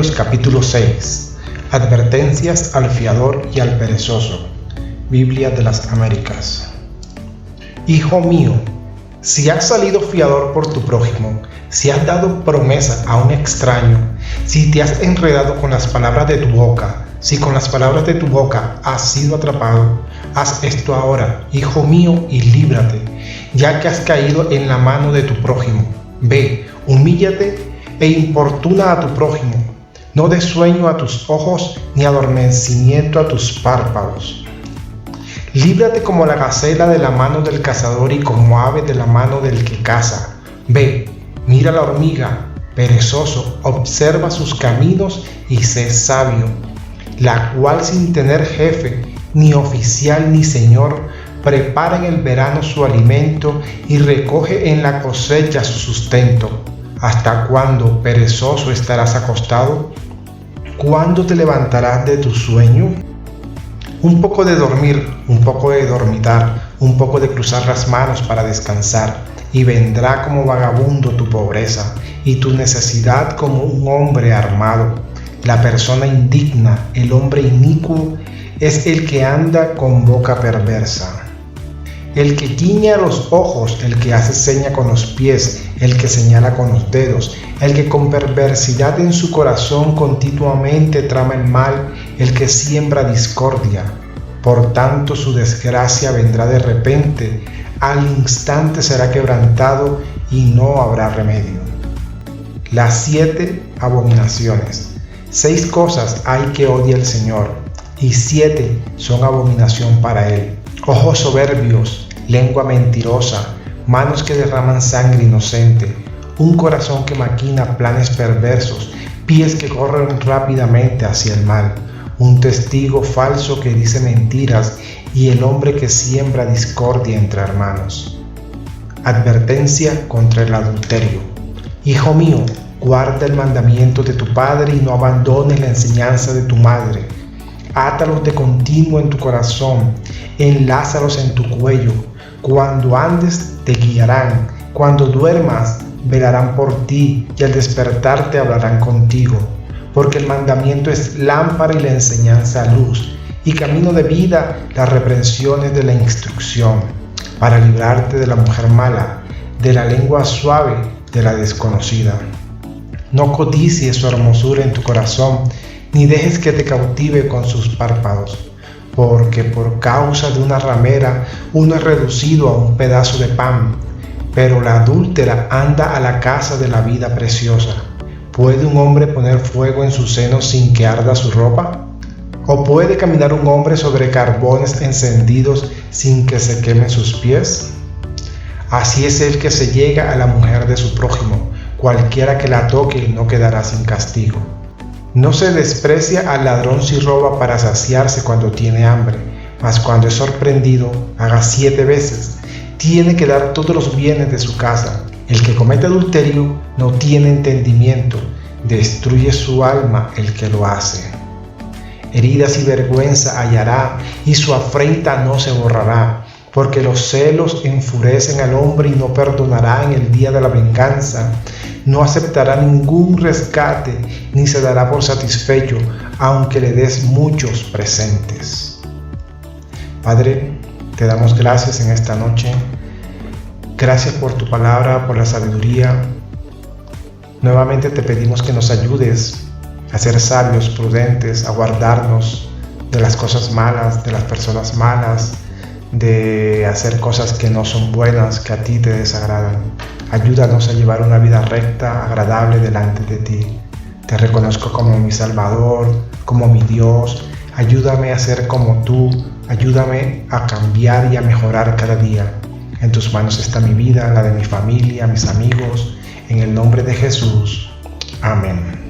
Proverbios capítulo 6. Advertencias al fiador y al perezoso. Biblia de las Américas. Hijo mío, si has salido fiador por tu prójimo, si has dado promesa a un extraño, si te has enredado con las palabras de tu boca, si con las palabras de tu boca has sido atrapado, haz esto ahora, hijo mío, y líbrate, ya que has caído en la mano de tu prójimo. Ve, humíllate e importuna a tu prójimo. No des sueño a tus ojos, ni adormecimiento a tus párpados. Líbrate como la gacela de la mano del cazador y como ave de la mano del que caza. Ve, mira la hormiga, perezoso, observa sus caminos y sé sabio, la cual sin tener jefe, ni oficial ni señor, prepara en el verano su alimento y recoge en la cosecha su sustento. ¿Hasta cuándo, perezoso, estarás acostado? ¿Cuándo te levantarás de tu sueño? Un poco de dormir, un poco de dormitar, un poco de cruzar las manos para descansar, y vendrá como vagabundo tu pobreza y tu necesidad como un hombre armado. La persona indigna, el hombre inicuo, es el que anda con boca perversa. El que guiña los ojos, el que hace seña con los pies, el que señala con los dedos, el que con perversidad en su corazón continuamente trama el mal, el que siembra discordia. Por tanto su desgracia vendrá de repente, al instante será quebrantado y no habrá remedio. Las 7 abominaciones. 6 cosas hay que odia el Señor, y 7 son abominación para él: ojos soberbios, lengua mentirosa, manos que derraman sangre inocente, un corazón que maquina planes perversos, pies que corren rápidamente hacia el mal, un testigo falso que dice mentiras y el hombre que siembra discordia entre hermanos. Advertencia contra el adulterio. Hijo mío, guarda el mandamiento de tu padre y no abandones la enseñanza de tu madre. Átalos de continuo en tu corazón, enlázalos en tu cuello. Cuando andes te guiarán, cuando duermas velarán por ti y al despertar te hablarán contigo. Porque el mandamiento es lámpara y la enseñanza luz, y camino de vida las reprensiones de la instrucción, para librarte de la mujer mala, de la lengua suave, de la desconocida. No codicies su hermosura en tu corazón, ni dejes que te cautive con sus párpados, porque por causa de una ramera uno es reducido a un pedazo de pan, pero la adúltera anda a la casa de la vida preciosa. ¿Puede un hombre poner fuego en su seno sin que arda su ropa? ¿O puede caminar un hombre sobre carbones encendidos sin que se quemen sus pies? Así es el que se llega a la mujer de su prójimo, cualquiera que la toque no quedará sin castigo. No se desprecia al ladrón si roba para saciarse cuando tiene hambre, mas cuando es sorprendido, haga 7 veces. Tiene que dar todos los bienes de su casa. El que comete adulterio no tiene entendimiento, destruye su alma el que lo hace. Heridas y vergüenza hallará, y su afrenta no se borrará, porque los celos enfurecen al hombre y no perdonará en el día de la venganza. No aceptará ningún rescate, ni se dará por satisfecho, aunque le des muchos presentes. Padre, te damos gracias en esta noche. Gracias por tu palabra, por la sabiduría. Nuevamente te pedimos que nos ayudes a ser sabios, prudentes, a guardarnos de las cosas malas, de las personas malas, de hacer cosas que no son buenas, que a ti te desagradan. Ayúdanos a llevar una vida recta, agradable delante de ti. Te reconozco como mi Salvador, como mi Dios. Ayúdame a ser como tú. Ayúdame a cambiar y a mejorar cada día. En tus manos está mi vida, la de mi familia, mis amigos. En el nombre de Jesús. Amén.